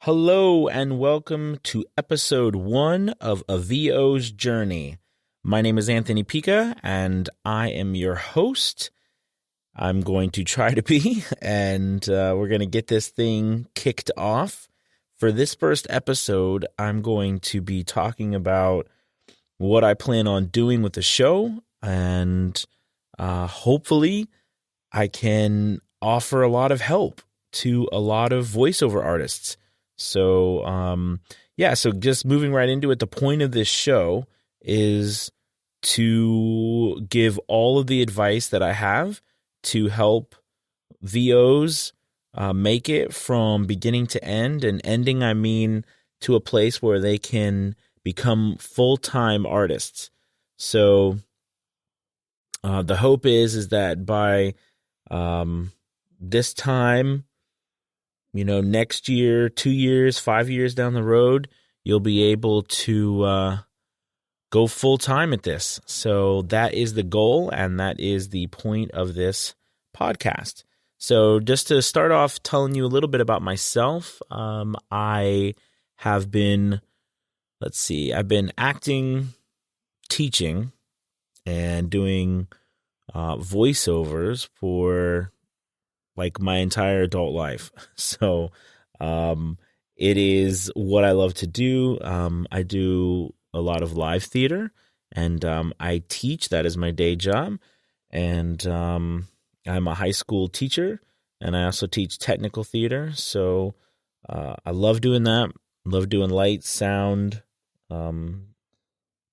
Hello and welcome to episode 1 of A VO's Journey. My name is Anthony Pica and I am your host. I'm going to try to be, and we're going to get this thing kicked off. For this first episode, I'm going to be talking about what I plan on doing with the show, and hopefully I can offer a lot of help to a lot of voiceover artists. So just moving right into it, the point of this show is to give all of the advice that I have to help VOs make it from beginning to end. And ending, I mean to a place where they can become full-time artists. So the hope is that by this time, next year, 2 years, 5 years down the road, you'll be able to go full time at this. So that is the goal, and that is the point of this podcast. So just to start off telling you a little bit about myself, I have been, I've been acting, teaching, and doing voiceovers for like my entire adult life. So it is what I love to do. I do a lot of live theater, and I teach. That is my day job. And I'm a high school teacher, and I also teach technical theater. So I love doing that. Love doing light, sound,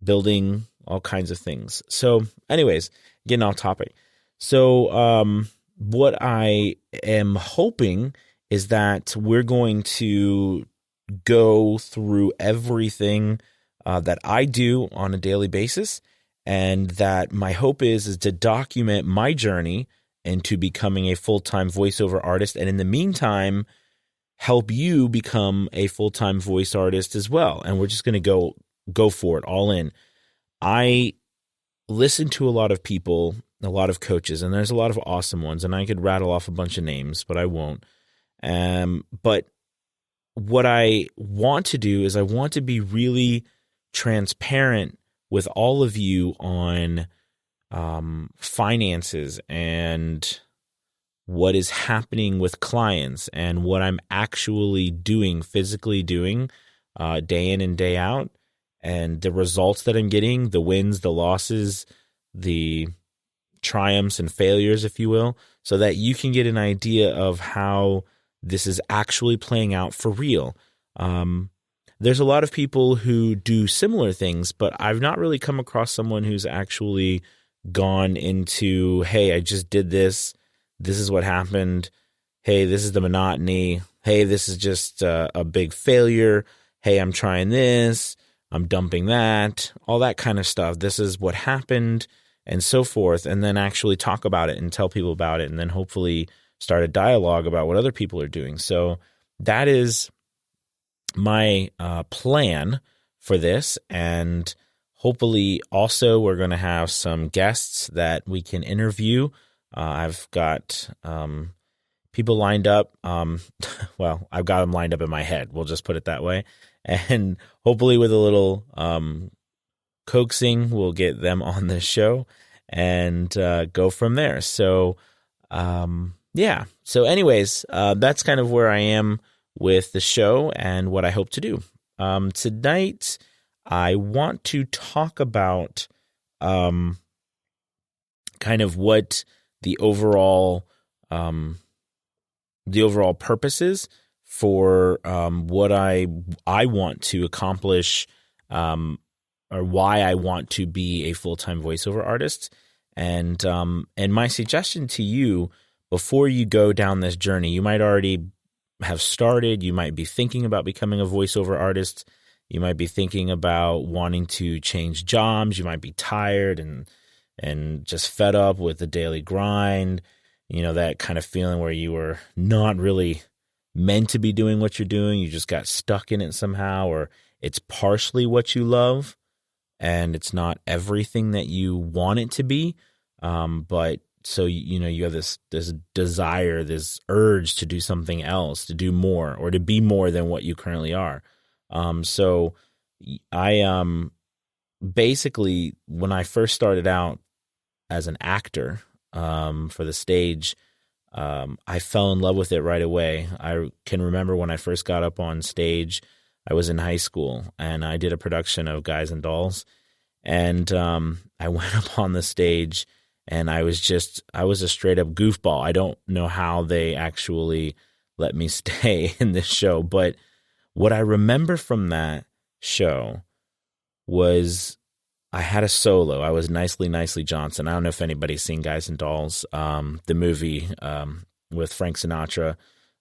building, all kinds of things. So anyways, getting off topic. So what I am hoping is that we're going to go through everything that I do on a daily basis, and that my hope is to document my journey into becoming a full-time voiceover artist, and in the meantime, help you become a full-time voice artist as well. And we're just going to go for it, all in. I listen to a lot of people, a lot of coaches, and there's a lot of awesome ones, and I could rattle off a bunch of names, but I won't. But what I want to do is I want to be really transparent with all of you on finances and what is happening with clients and what I'm actually doing, physically doing, day in and day out, and the results that I'm getting, the wins, the losses, the triumphs and failures, if you will, so that you can get an idea of how this is actually playing out for real. There's a lot of people who do similar things, but I've not really come across someone who's actually gone into, hey, I just did this. This is what happened. Hey, this is the monotony. Hey, this is just a big failure. Hey, I'm trying this. I'm dumping that. All that kind of stuff. This is what happened, and so forth, and then actually talk about it and tell people about it, and then hopefully start a dialogue about what other people are doing. So that is my plan for this, and hopefully also we're going to have some guests that we can interview. I've got people lined up. Well, I've got them lined up in my head. We'll just put it that way. And hopefully with a little coaxing, we'll get them on the show and go from there. So, So anyways, that's kind of where I am with the show and what I hope to do. Tonight, I want to talk about kind of what the overall purpose is for what I want to accomplish, or why I want to be a full-time voiceover artist. And my suggestion to you, before you go down this journey, you might already have started. You might be thinking about becoming a voiceover artist. You might be thinking about wanting to change jobs. You might be tired and just fed up with the daily grind. That kind of feeling where you were not really meant to be doing what you're doing. You just got stuck in it somehow, or it's partially what you love and it's not everything that you want it to be. But so you have this desire, this urge to do something else, to do more, or to be more than what you currently are. So I basically, when I first started out as an actor for the stage, I fell in love with it right away. I can remember when I first got up on stage, I was in high school, and I did a production of Guys and Dolls, and I went up on the stage, and I was a straight up goofball. I don't know how they actually let me stay in this show, but what I remember from that show was I had a solo. I was Nicely Johnson. I don't know if anybody's seen Guys and Dolls, the movie with Frank Sinatra,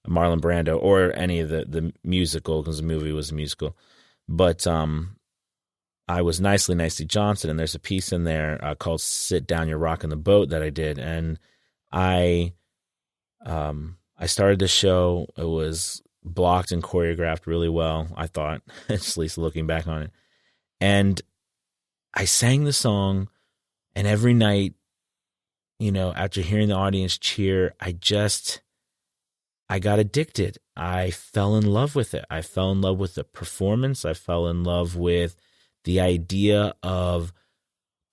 Marlon Brando, or any of the musical, because the movie was a musical. But I was Nicely Johnson, and there's a piece in there called "Sit Down, You're Rocking the Boat" that I did, and I started the show. It was blocked and choreographed really well, I thought, at least looking back on it. And I sang the song, and every night, after hearing the audience cheer, I got addicted. I fell in love with it. I fell in love with the performance. I fell in love with the idea of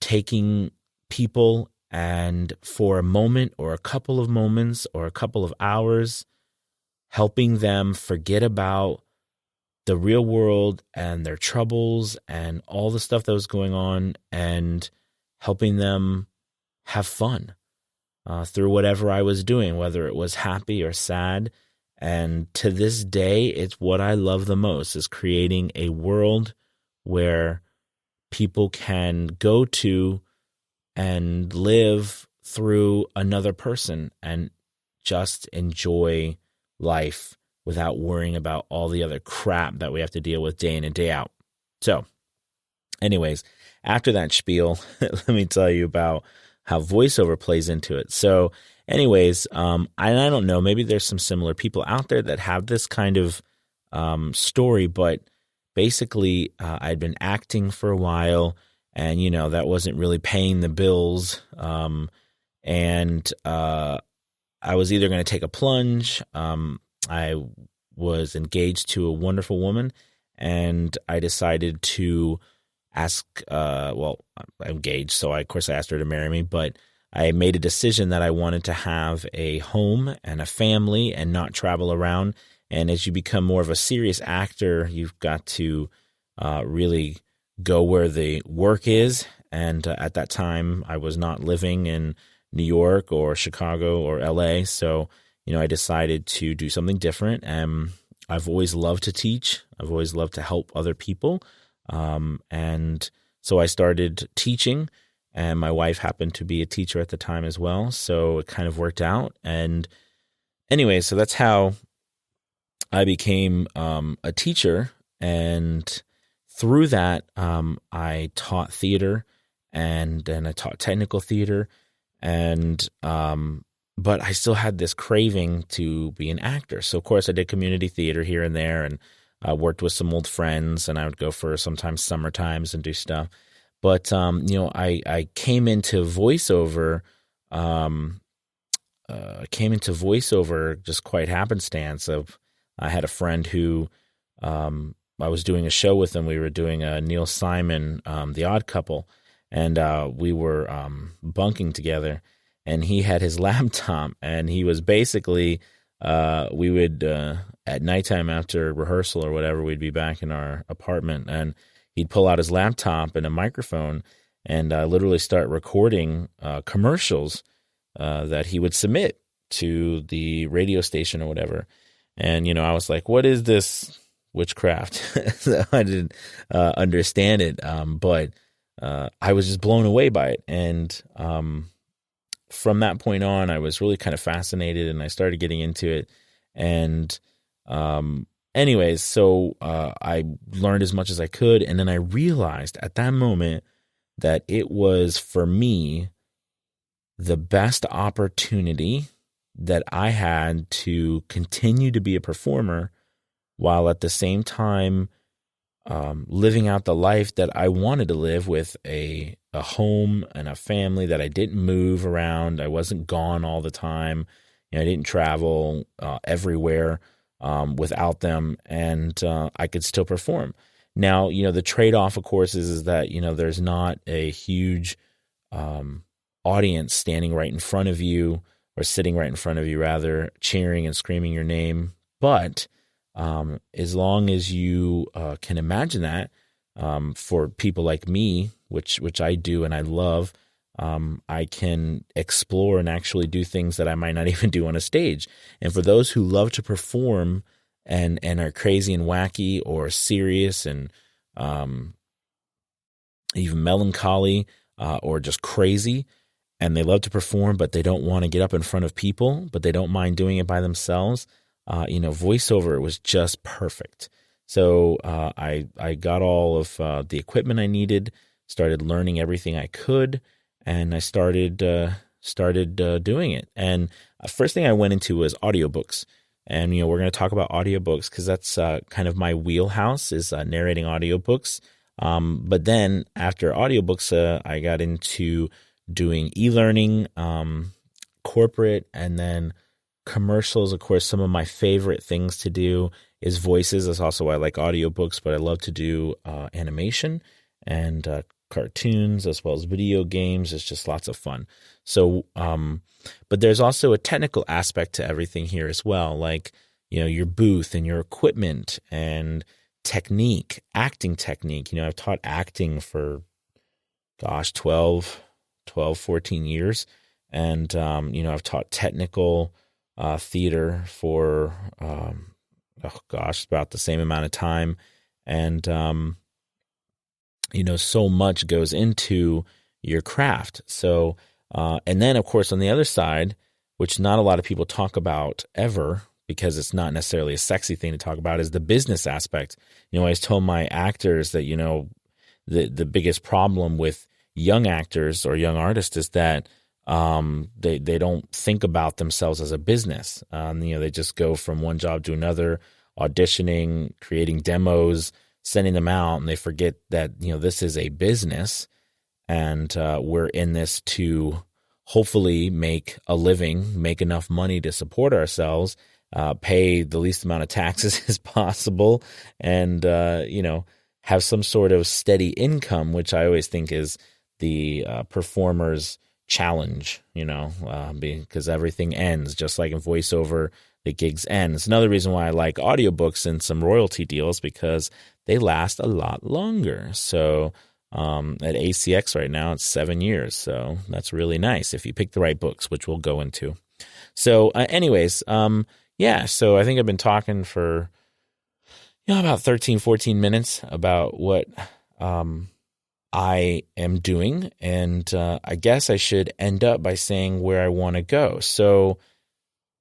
taking people and for a moment or a couple of moments or a couple of hours, helping them forget about the real world and their troubles and all the stuff that was going on, and helping them have fun through whatever I was doing, whether it was happy or sad. And to this day, it's what I love the most, is creating a world where people can go to and live through another person and just enjoy life without worrying about all the other crap that we have to deal with day in and day out. So anyways, after that spiel, let me tell you about how voiceover plays into it. So anyways, I don't know, maybe there's some similar people out there that have this kind of story, but basically I'd been acting for a while, and, that wasn't really paying the bills. And I was either going to take a plunge. I was engaged to a wonderful woman, and I decided to ask, I'm engaged, so of course I asked her to marry me, but I made a decision that I wanted to have a home and a family and not travel around. And as you become more of a serious actor, you've got to really go where the work is. And at that time, I was not living in New York or Chicago or LA. So, I decided to do something different. I've always loved to teach. I've always loved to help other people. And so I started teaching, and my wife happened to be a teacher at the time as well. So it kind of worked out. And anyway, so that's how I became a teacher. And through that, I taught theater, and then I taught technical theater, and but I still had this craving to be an actor. So of course I did community theater here and there, and I worked with some old friends, and I would go for sometimes summer times and do stuff. But I came into voiceover. Just quite happenstance. I had a friend who I was doing a show with him. We were doing a Neil Simon, The Odd Couple, and we were bunking together. And he had his laptop, and he was basically, we would, at nighttime after rehearsal or whatever, we'd be back in our apartment, and he'd pull out his laptop and a microphone and literally start recording commercials that he would submit to the radio station or whatever. And, I was like, what is this witchcraft? So I didn't understand it, but I was just blown away by it. And from that point on, I was really kind of fascinated, and I started getting into it. And anyways, so I learned as much as I could. And then I realized at that moment that it was, for me, the best opportunity that I had to continue to be a performer while at the same time living out the life that I wanted to live, with a home and a family that I didn't move around. I wasn't gone all the time. I didn't travel everywhere without them, and I could still perform. Now, the trade-off, of course, is that, there's not a huge audience standing right in front of you, or sitting right in front of you, rather, cheering and screaming your name. But as long as you can imagine that, for people like me, which I do and I love, I can explore and actually do things that I might not even do on a stage. And for those who love to perform and are crazy and wacky, or serious and even melancholy, or just crazy, and they love to perform, but they don't want to get up in front of people, but they don't mind doing it by themselves, voiceover was just perfect. So I got all of the equipment I needed, started learning everything I could, and I started doing it. And first thing I went into was audiobooks. And, we're going to talk about audiobooks because that's kind of my wheelhouse, is narrating audiobooks. But then after audiobooks, I got into doing e-learning, corporate, and then commercials. Of course, some of my favorite things to do is voices. That's also why I like audiobooks, but I love to do animation and cartoons, as well as video games. It's just lots of fun. So, but there's also a technical aspect to everything here as well, like, your booth and your equipment and technique, acting technique. I've taught acting for, 14 years. And, I've taught technical theater for, about the same amount of time. And, so much goes into your craft. So, and then, of course, on the other side, which not a lot of people talk about ever, because it's not necessarily a sexy thing to talk about, is the business aspect. I always told my actors that, the biggest problem with young actors or young artists is that they don't think about themselves as a business. They just go from one job to another, auditioning, creating demos, sending them out, and they forget that, this is a business, and we're in this to hopefully make a living, make enough money to support ourselves, pay the least amount of taxes as possible, and, have some sort of steady income, which I always think is the performer's challenge, because everything ends, just like in voiceover, the gigs end. It's another reason why I like audiobooks and some royalty deals, because they last a lot longer. So at ACX right now, it's 7 years. So that's really nice if you pick the right books, which we'll go into. So anyways, so I think I've been talking for about 13, 14 minutes about what I am doing. And I guess I should end up by saying where I want to go. So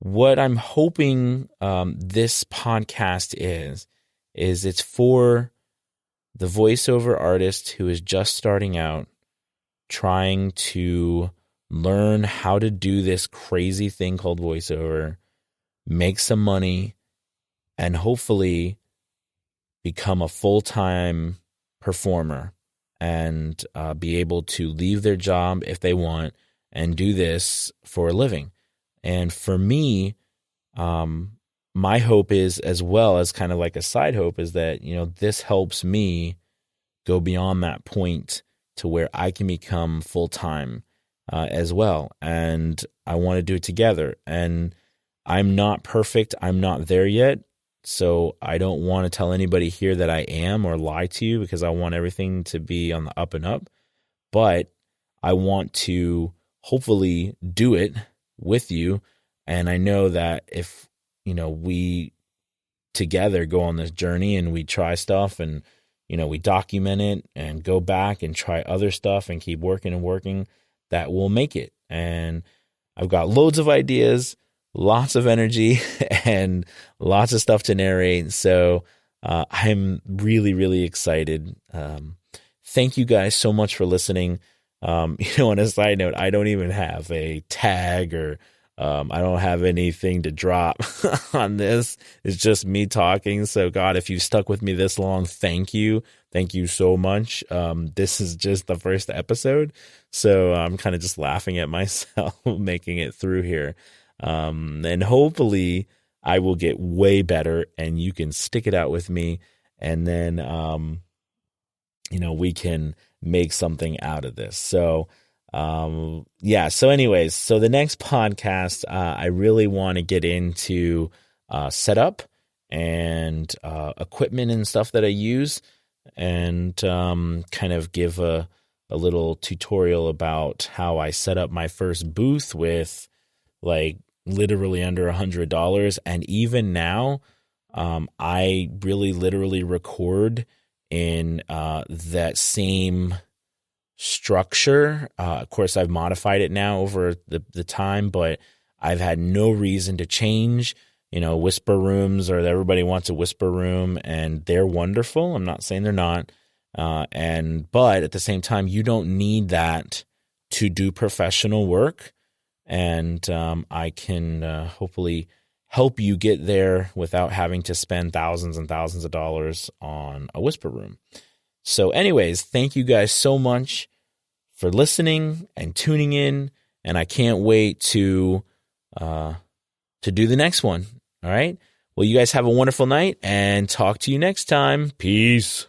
what I'm hoping this podcast is it's for the voiceover artist who is just starting out, trying to learn how to do this crazy thing called voiceover, make some money, and hopefully become a full-time performer and be able to leave their job if they want and do this for a living. And for me, my hope is, as well as kind of like a side hope, is that, this helps me go beyond that point to where I can become full-time as well. And I want to do it together. And I'm not perfect. I'm not there yet. So I don't want to tell anybody here that I am or lie to you, because I want everything to be on the up and up. But I want to hopefully do it with you. And I know that if, we together go on this journey and we try stuff and, we document it and go back and try other stuff and keep working and working, that we'll make it. And I've got loads of ideas, lots of energy, and lots of stuff to narrate. So I'm really, really excited. Thank you guys so much for listening. On a side note, I don't even have a tag or I don't have anything to drop on this. It's just me talking. So God, if you've stuck with me this long, thank you. Thank you so much. This is just the first episode. So I'm kind of just laughing at myself making it through here. And hopefully I will get way better and you can stick it out with me. And then, we can make something out of this. So, so anyways, so the next podcast, I really want to get into setup and equipment and stuff that I use, and kind of give a little tutorial about how I set up my first booth with like literally under $100. And even now, I really literally record in that same structure. Of course, I've modified it now over the time, but I've had no reason to change. Whisper rooms, or everybody wants a whisper room, and they're wonderful. I'm not saying they're not. But at the same time, you don't need that to do professional work. And I can hopefully help you get there without having to spend thousands and thousands of dollars on a whisper room. So anyways, thank you guys so much for listening and tuning in. And I can't wait to do the next one. All right. Well, you guys have a wonderful night and talk to you next time. Peace.